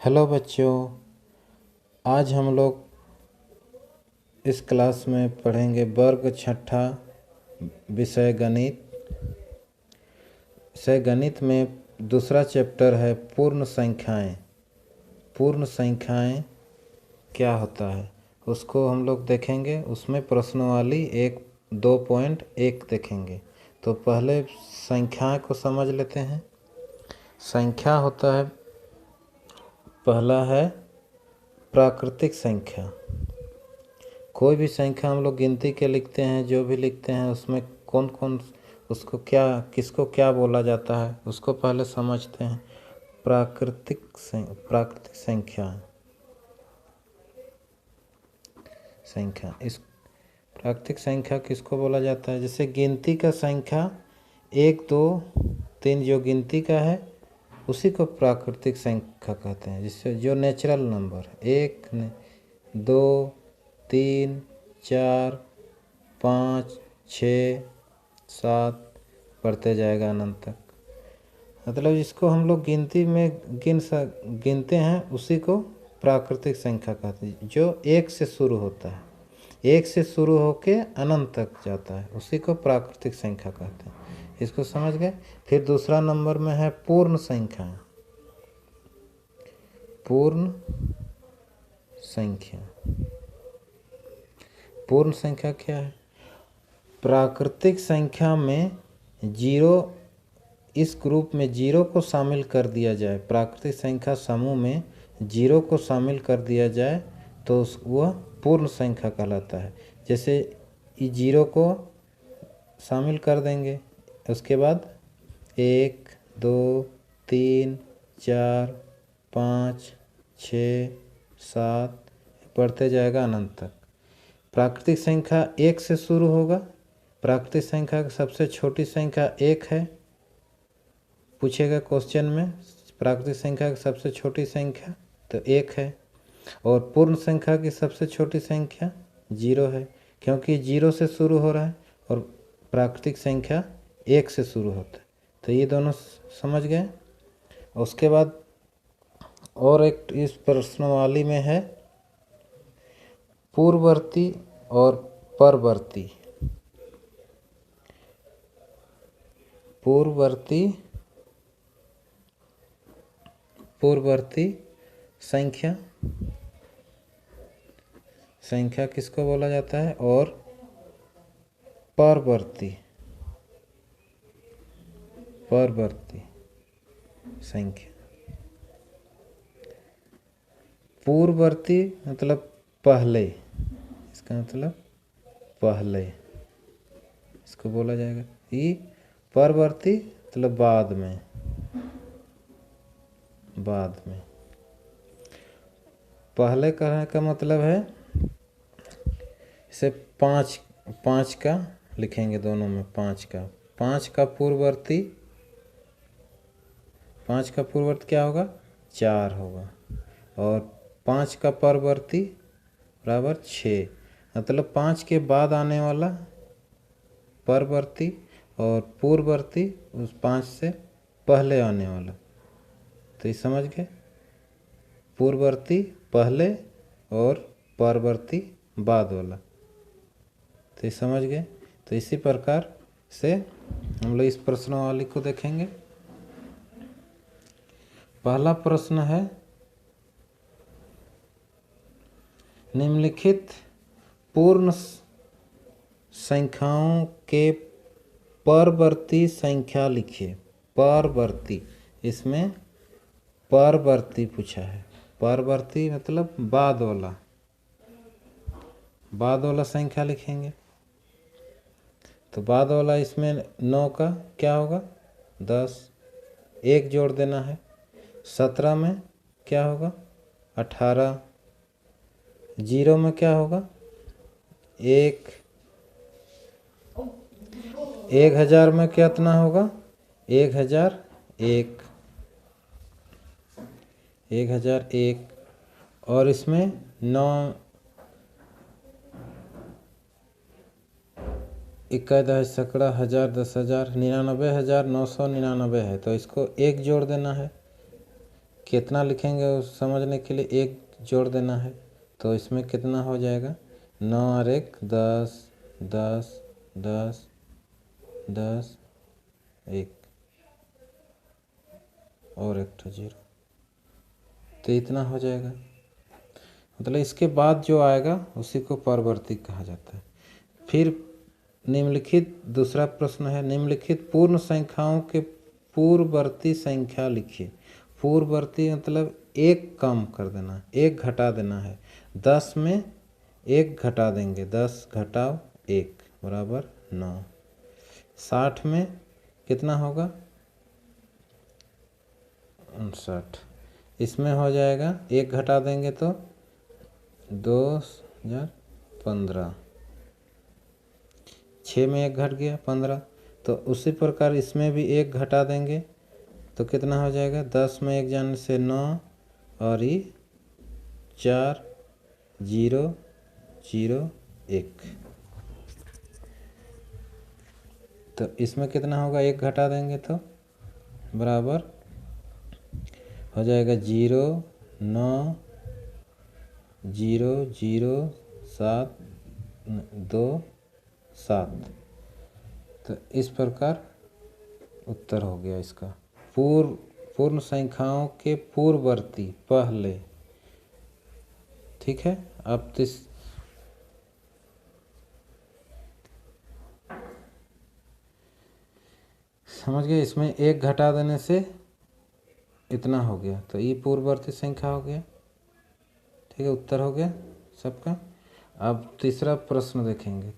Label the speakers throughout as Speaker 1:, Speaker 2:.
Speaker 1: Hello बच्चों, आज हम लोग इस क्लास में पढ़ेंगे वर्ग छठा विषय गणित। विषय गणित में दूसरा चैप्टर है पूर्ण संख्याएं। पूर्ण संख्याएं क्या होता है उसको हम लोग देखेंगे। उसमें प्रश्नवाली 1-2.1 देखेंगे। तो पहले संख्या को समझ लेते हैं। संख्या होता है, पहला है प्राकृतिक संख्या। कोई भी संख्या हम लोग गिनती के लिखते हैं, जो भी लिखते हैं उसमें कौन कौन उसको क्या किसको क्या बोला जाता है उसको पहले समझते हैं। प्राकृतिक संख्या इस प्राकृतिक संख्या किसको बोला जाता है? जैसे गिनती का संख्या 1 2 3 जो गिनती का है उसी को प्राकृतिक संख्या कहते हैं। जिससे जो नेचुरल नंबर 1 2 3 4 5 6 7 बढ़ते जाएगा अनंत तक। मतलब जिसको हम लोग गिनती में गिनते हैं उसी को प्राकृतिक संख्या कहते हैं। जो 1 से शुरू होता है, 1 से शुरू होके अनंत तक जाता है, उसी को प्राकृतिक संख्या कहते हैं। इसको समझ गए। फिर दूसरा नंबर में है पूर्ण संख्या। पूर्ण संख्या, पूर्ण संख्या क्या है? प्राकृतिक संख्या में जीरो, इस ग्रुप में जीरो को शामिल कर दिया जाए, प्राकृतिक संख्या समूह में जीरो को शामिल कर दिया जाए तो वह पूर्ण संख्या कहलाता है। जैसे इस जीरो को शामिल कर देंगे, उसके बाद 1 2 3 4 5 6 7 बढ़ते जाएगा अनंत तक। प्राकृतिक संख्या 1 से शुरू होगा। प्राकृतिक संख्या की सबसे छोटी संख्या 1 है। पूछेगा क्वेश्चन में प्राकृतिक संख्या की सबसे छोटी संख्या तो 1 है। और पूर्ण संख्या की सबसे छोटी संख्या 0 है, क्योंकि 0 से शुरू हो रहा है और प्राकृतिक संख्या 1 से शुरू होता है। तो ये दोनों समझ गए। उसके बाद और एक इस प्रश्नवाली में है पूर्ववर्ती और परवर्ती। पूर्ववर्ती संख्या किसको बोला जाता है? और परवर्ती संख्या। पूर्ववर्ती मतलब पहले, इसका मतलब पहले इसको बोला जाएगा। ये परवर्ती मतलब बाद में। पहले कहने का मतलब है इसे 5 का लिखेंगे, दोनों में 5 का पूर्ववर्ती क्या होगा? 4 होगा। और 5 का परवर्ती बराबर 6, मतलब 5 के बाद आने वाला परवर्ती और पूर्ववर्ती उस 5 से पहले आने वाला। तो ये समझ गए, पूर्ववर्ती पहले और परवर्ती बाद वाला। तो ये समझ गए। तो इसी प्रकार से हम लोग इस प्रश्नवाली को देखेंगे। पहला प्रश्न है निम्नलिखित पूर्ण संख्याओं के परवर्ती संख्या लिखिए। परवर्ती, इसमें परवर्ती पूछा है। परवर्ती मतलब बाद वाला संख्या लिखेंगे। तो बाद वाला इसमें 9 का क्या होगा? 10, 1 जोड़ देना है। 17 में क्या होगा? 18। 0 में क्या होगा? 1। 1000 में कितना होगा? 1001। और इसमें 9 11 सैकड़ा 1000 10,000 99,999 है, तो इसको 1 जोड़ देना है। कितना लिखेंगे उस समझने के लिए एक जोड़ देना है। तो इसमें कितना हो जाएगा, 9 और 1 10 10 10 10 1 और 1 तो 0, तो इतना हो जाएगा। मतलब इसके बाद जो आएगा उसी को परवर्ती कहा जाता है। फिर निम्नलिखित दूसरा प्रश्न है, निम्नलिखित पूर्ण संख्याओं के पूर्ववर्ती संख्या लिखिए। पूर्ववर्ती मतलब एक कम कर देना, एक घटा देना है। 10 में एक घटा देंगे, 10 घटाओ 1 बराबर 9। 60 में कितना होगा, 59। इसमें हो जाएगा, एक घटा देंगे तो 2015। 6 में एक घट गया 15। तो उसी प्रकार इसमें भी एक घटा देंगे तो कितना हो जाएगा, 10 में एक जाने से 9 और ये 4 0 0 1। तो इसमें कितना होगा, एक घटा देंगे तो बराबर हो जाएगा 0 9 0 0 7 2 7। तो इस प्रकार उत्तर हो गया इसका। पूर्ण संख्याओं के पूर्ववर्ती पहले। ठीक है, अब समझ गए, इसमें एक घटा देने से इतना हो गया, तो ये पूर्ववर्ती संख्या हो गया। ठीक है, उत्तर हो गया सबका। अब तीसरा प्रश्न देखेंगे।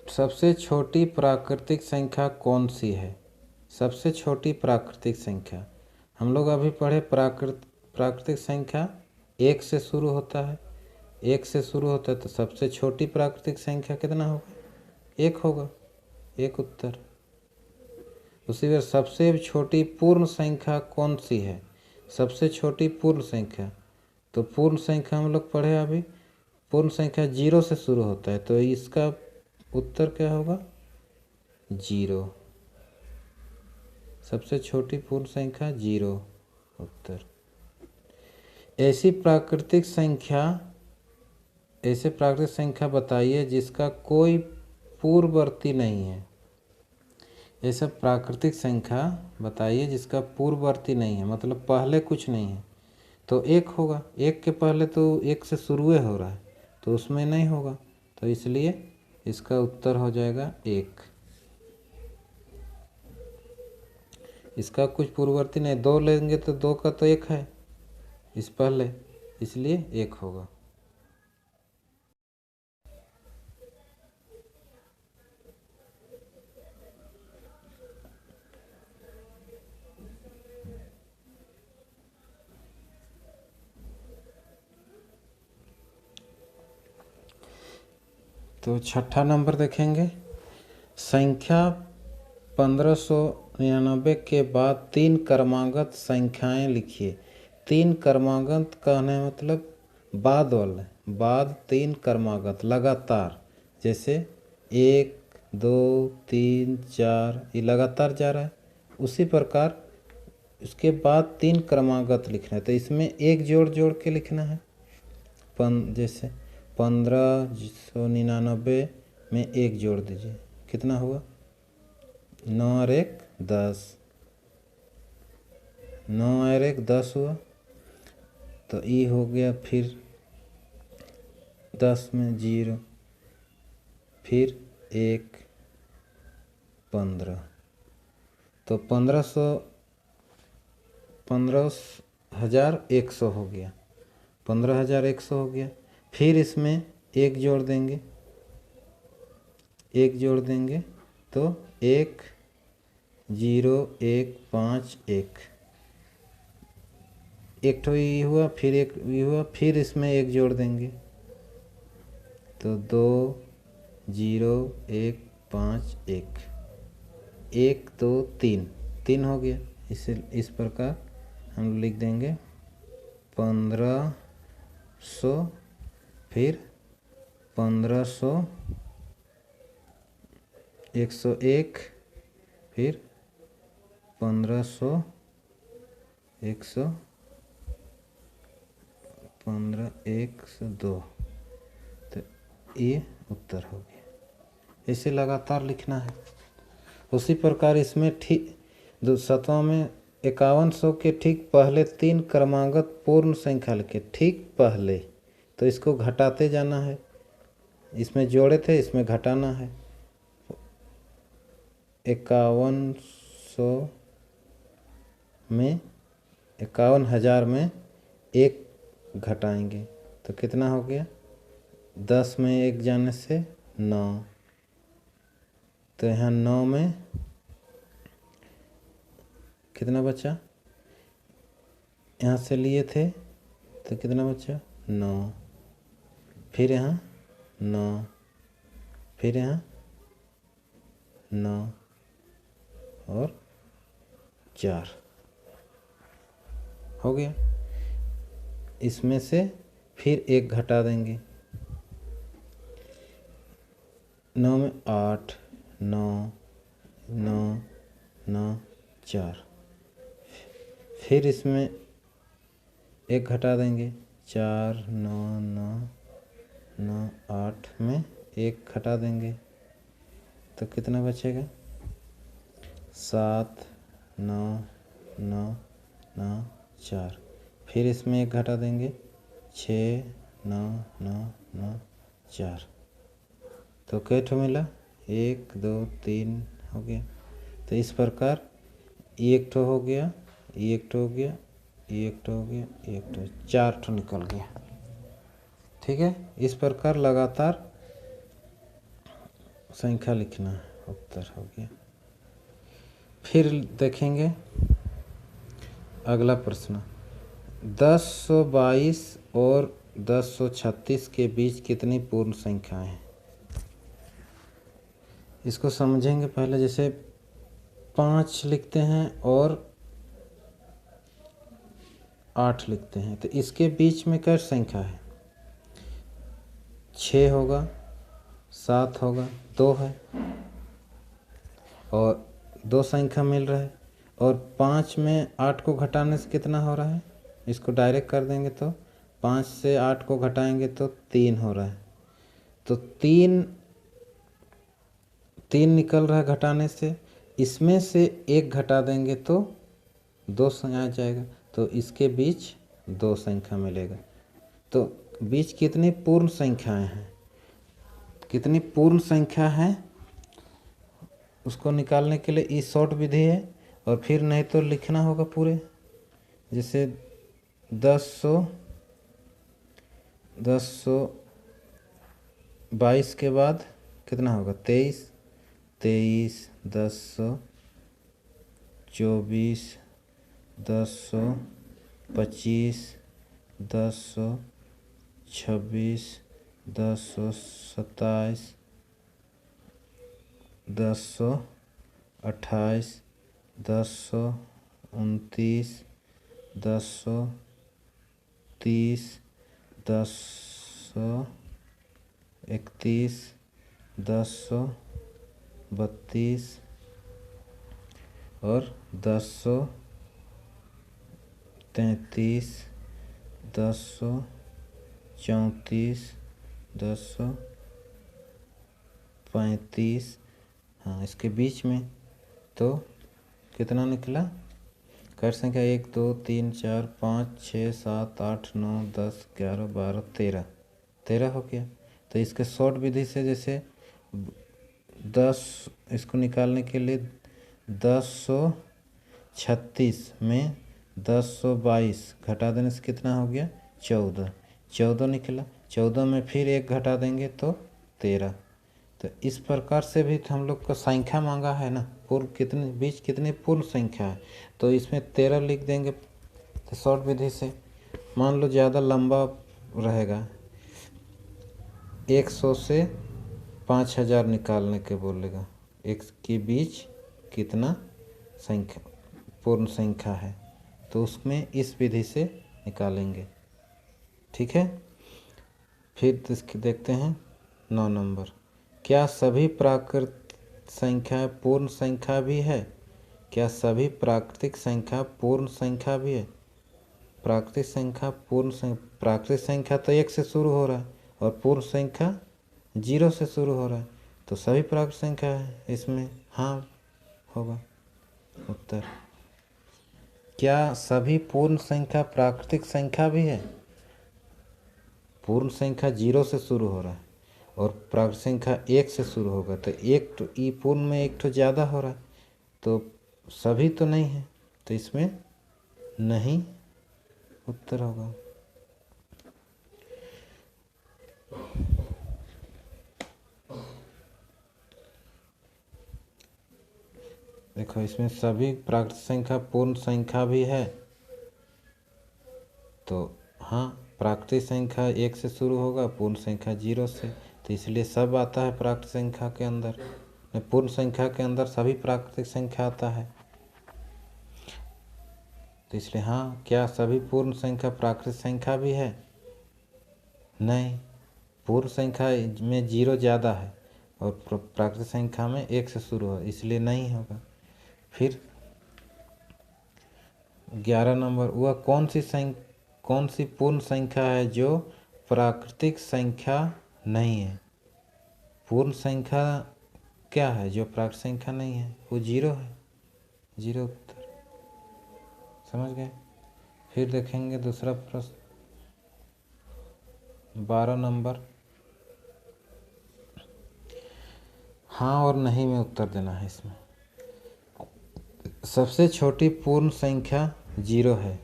Speaker 1: सबसे छोटी प्राकृतिक संख्या कौन सी है। सबसे छोटी प्राकृतिक संख्या हम लोग अभी पढ़े, प्राकृतिक संख्या 1 से शुरू होता है। 1 से शुरू होता है तो सबसे छोटी प्राकृतिक संख्या कितना होगा, 1 होगा, 1 उत्तर। उसी तरह सबसे छोटी पूर्ण संख्या कौन सी है। सबसे छोटी पूर्ण संख्या, तो पूर्ण संख्या हम लोग पढ़े अभी, पूर्ण संख्या 0 से शुरू होता है, तो इसका उत्तर क्या होगा, 0। सबसे छोटी पूर्ण संख्या 0 उत्तर। ऐसी प्राकृतिक संख्या बताइए जिसका कोई पूर्ववर्ती नहीं है। ऐसा प्राकृतिक संख्या बताइए जिसका पूर्ववर्ती नहीं है, मतलब पहले कुछ नहीं है। तो 1 होगा, 1 के पहले तो 1 से शुरू हो रहा है, तो उसमें नहीं होगा, तो इसलिए इसका उत्तर हो जाएगा 1। इसका कुछ पूर्ववर्ती नहीं, 2 लेंगे तो 2 का तो 1 है इस पहले, इसलिए 1 होगा। तो छठा नंबर देखेंगे। संख्या 1599 के बाद 3 क्रमागत संख्याएं लिखिए। 3 क्रमागत कहने मतलब बाद वाले, बाद 3 क्रमागत लगातार, जैसे 1 2 3 4 ये लगातार जा रहा है, उसी प्रकार उसके बाद 3 क्रमागत लिखना है। तो इसमें एक जोड़ जोड़ के लिखना है। जैसे 1599 में एक जोड़ दीजिए, कितना हुआ, 9 और 1 10, 9 और 1 10 हुआ। तो ये हो गया, फिर 10 में 0, फिर 1 15। तो 15,100 हो गया, 15,100 हो गया। फिर इसमें एक जोड़ देंगे, एक जोड़ देंगे तो 1 0 1 5 1, एक तो ये हुआ, फिर एक ये हुआ, फिर इसमें एक जोड़ देंगे तो 2 0 1 5 1, 1 2 3, 3 हो गया। इस प्रकार हम लिख देंगे 1500, फिर 1500 101 फिर 1500, 100, 15, 102। तो ये उत्तर हो गया। इसे लगातार लिखना है। उसी प्रकार इसमें ठीक 7वां में 5100 के ठीक पहले 3 क्रमागत पूर्ण संख्या लिखे, ठीक पहले, तो इसको घटाते जाना है। इसमें जोड़े थे, इसमें घटाना है। 5100 में 51,000 में 1 घटाएंगे तो कितना हो गया? 10 में 1 जाने से 9। तो यहाँ 9 में कितना बचा? यहाँ से लिए थे तो कितना बचा? 9। फिर यहाँ 9, फिर यहाँ 9 और 4 हो गया। इसमें से फिर 1 घटा देंगे। 9 में 8, 9, 9, 9, 4। फिर इसमें 1 घटा देंगे। 4, 9, 9, 9, 8 में 1 घटा देंगे तो कितना बचेगा? 7, 9, 9, 9, 4। फिर इसमें 1 घटा देंगे। 6, 9, 9, 9, 4। तो कै ठो मिला? 1, 2, 3 हो गया। तो इस प्रकार 1 ठो हो गया, 1 ठो हो गया, 1 ठो हो गया, 1 ठो, 4 ठो निकल गया। ठीक है, इस प्रकार लगातार संख्या लिखना है। उत्तर हो गया। फिर देखेंगे अगला प्रश्न। 1022 और 1036 के बीच कितनी पूर्ण संख्याएं हैं? इसको समझेंगे पहले। जैसे 5 लिखते हैं और 8 लिखते हैं, तो इसके बीच में क्या संख्या है? 6 होगा, 7 होगा, 2 है, और 2 संख्या मिल रहा है। और 5 में 8 को घटाने से कितना हो रहा है? इसको डायरेक्ट कर देंगे तो 5 से 8 को घटाएंगे तो 3 हो रहा है। तो 3 निकल रहा है घटाने से। इसमें से 1 घटा देंगे तो 2 आ जाएगा। तो इसके बीच 2 संख्या मिलेगा। तो बीच कितनी पूर्ण संख्याएं हैं? कितनी पूर्ण संख्या है उसको निकालने के लिए ये शॉर्ट विधि है। और फिर नहीं तो लिखना होगा पूरे। जैसे 1022 के बाद कितना होगा? 23, 1024, 1025, 1026, 1027, 1028, 1029, 1030, 1031, 1032 और 1033, 1034, 1035। हाँ, इसके बीच में तो कितना निकला? कर संख्या 1, 2, 3, 4, 5, 6, 7, 8, 9, 10, 11, 12, 13 हो गया। तो इसके शॉर्ट विधि से जैसे 10 इसको निकालने के लिए 1036 में 1022 घटा देने से कितना हो गया? 14 निकला। 14 में फिर 1 घटा देंगे तो 13। तो इस प्रकार से भी हम लोग को संख्या मांगा है ना, पूर्ण कितने बीच कितनी पूर्ण संख्या है, तो इसमें 13 लिख देंगे। तो शॉर्ट विधि से मान लो ज़्यादा लंबा रहेगा, 100 से 5000 निकालने के बोलेगा, एक के बीच कितना संख्या पूर्ण संख्या है, तो उसमें इस विधि से निकालेंगे। ठीक है। फिर इसके देखते हैं 9 नंबर। क्या सभी संख्या पूर्ण संख्या भी है? क्या सभी प्राकृतिक संख्या पूर्ण संख्या भी है? प्राकृतिक संख्या प्राकृतिक संख्या तो 1 से शुरू हो रहा है और पूर्ण संख्या 0 से शुरू हो रहा है, तो सभी प्राकृतिक संख्या है। इसमें हाँ होगा उत्तर। क्या सभी पूर्ण संख्या प्राकृतिक संख्या भी है? पूर्ण संख्या 0 से शुरू हो रहा है और प्राकृतिक संख्या 1 से शुरू होगा, तो एक तो ई पूर्ण में एक तो ज़्यादा हो रहा है, तो सभी तो नहीं है, तो इसमें नहीं उत्तर होगा। देखो इसमें सभी प्राकृतिक संख्या पूर्ण संख्या भी है, तो हाँ प्राकृतिक संख्या 1 से शुरू होगा, पूर्ण संख्या 0 से, तो इसलिए सब आता है प्राकृतिक संख्या के अंदर। पूर्ण संख्या के अंदर सभी प्राकृतिक संख्या आता है, तो इसलिए हाँ। क्या सभी पूर्ण संख्या प्राकृतिक संख्या भी है? नहीं, पूर्ण संख्या में 0 ज़्यादा है और प्राकृतिक संख्या में 1 से शुरू हो, इसलिए नहीं होगा। फिर 11 नंबर, वह कौन सी पूर्ण संख्या है जो प्राकृतिक संख्या नहीं है? पूर्ण संख्या क्या है जो प्राकृतिक संख्या नहीं है? वो 0 है, 0 उत्तर। समझ गए? फिर देखेंगे दूसरा प्रश्न 12 नंबर, हाँ और नहीं में उत्तर देना है। इसमें सबसे छोटी पूर्ण संख्या 0 है।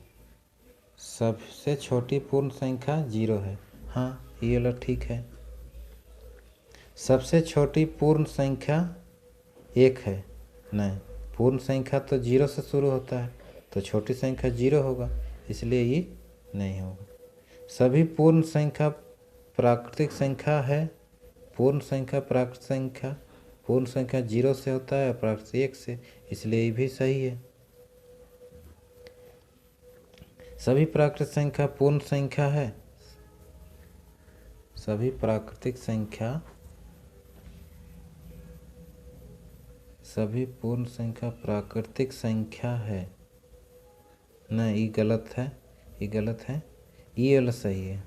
Speaker 1: सबसे छोटी पूर्ण संख्या 0 है, हाँ ये वाला ठीक है। सबसे छोटी पूर्ण संख्या 1 है, नहीं, पूर्ण संख्या तो 0 से शुरू होता है, तो छोटी संख्या 0 होगा, इसलिए ये नहीं होगा। सभी पूर्ण संख्या प्राकृतिक संख्या है। पूर्ण संख्या प्राकृतिक संख्या, पूर्ण संख्या 0 से होता है, प्राकृतिक 1 से, इसलिए ये भी सही है। सभी प्राकृतिक संख्या पूर्ण संख्या है। सभी प्राकृतिक संख्या, सभी पूर्ण संख्या प्राकृतिक संख्या है। नहीं, ये गलत है, ये गलत है, ये वाला सही है।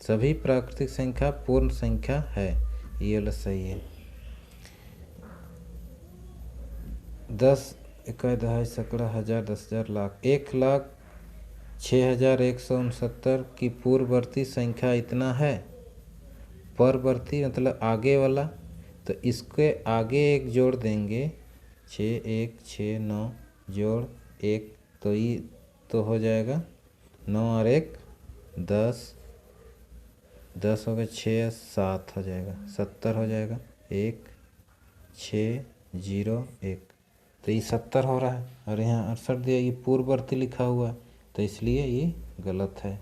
Speaker 1: सभी प्राकृतिक संख्या पूर्ण संख्या है, ये वाला सही है। 10, 1, 2, सैकड़ा, हजार, 10,000, लाख। 1,06,169 की पूर्ववर्ती संख्या इतना है। परवर्ती मतलब आगे वाला, तो इसके आगे एक जोड़ देंगे, 6, 1, 6, 9 जोड़ 1, तो ये तो हो जाएगा 9 और 1 10, 10 हो गया, 6 7 हो जाएगा, 70 हो जाएगा। 1 6 0 1, तो ये 70 हो रहा है, और यहाँ 68 दिया, ये पूर्ववर्ती लिखा हुआ है, तो इसलिए ये गलत है।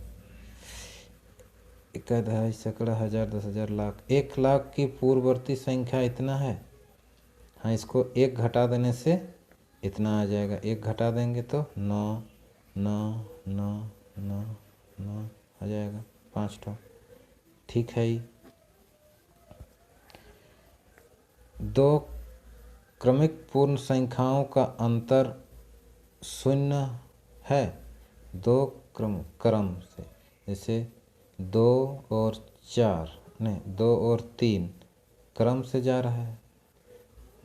Speaker 1: 1, 2, सैकड़ा, हजार, 10,000, लाख। 1 लाख की पूर्ववर्ती संख्या इतना है। हाँ, इसको 1 घटा देने से इतना आ जाएगा। 1 घटा देंगे तो 9 9 9 9 9 आ जाएगा, 5 ठो। ठीक है। 2 क्रमिक पूर्ण संख्याओं का अंतर 0 है। 2 क्रम से, जैसे 2 और 4, नहीं 2 और 3 क्रम से जा रहा है।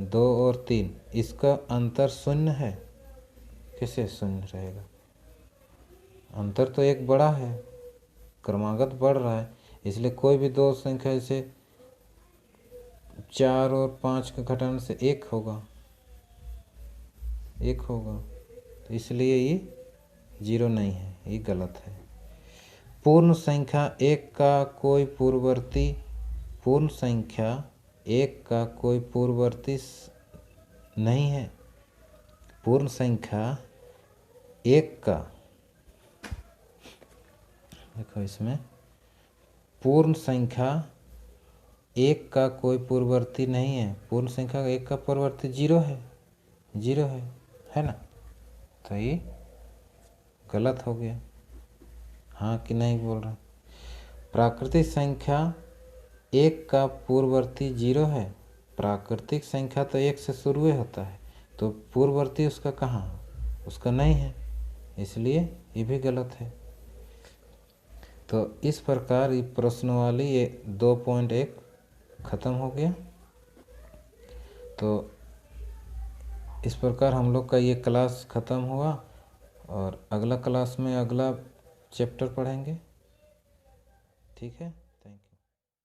Speaker 1: 2 और 3, इसका अंतर 0 है। कैसे 0 रहेगा? अंतर तो एक बड़ा है, क्रमागत बढ़ रहा है, इसलिए कोई भी 2 संख्या, जैसे 4 और 5 का घटाने से 1 होगा, 1 होगा, तो इसलिए ये 0 नहीं है, ये गलत है। पूर्ण संख्या 1 का कोई पूर्ववर्ती, पूर्ण संख्या 1 का कोई पूर्ववर्ती नहीं है। पूर्ण संख्या 1 का, देखो इसमें पूर्ण संख्या 1 का कोई पूर्ववर्ती नहीं है। पूर्ण संख्या 1 का पूर्ववर्ती 0 है, 0 है ना, तो ये गलत हो गया। हाँ कि नहीं बोल रहा? प्राकृतिक संख्या 1 का पूर्ववर्ती 0 है, प्राकृतिक संख्या तो 1 से शुरू होता है, तो पूर्ववर्ती उसका कहाँ, उसका नहीं है, इसलिए ये भी गलत है। तो इस प्रकार ये प्रश्नवाली ये 2.1 ख़त्म हो गया। तो इस प्रकार हम लोग का ये क्लास ख़त्म हुआ और अगला क्लास में अगला चैप्टर पढ़ेंगे। ठीक है।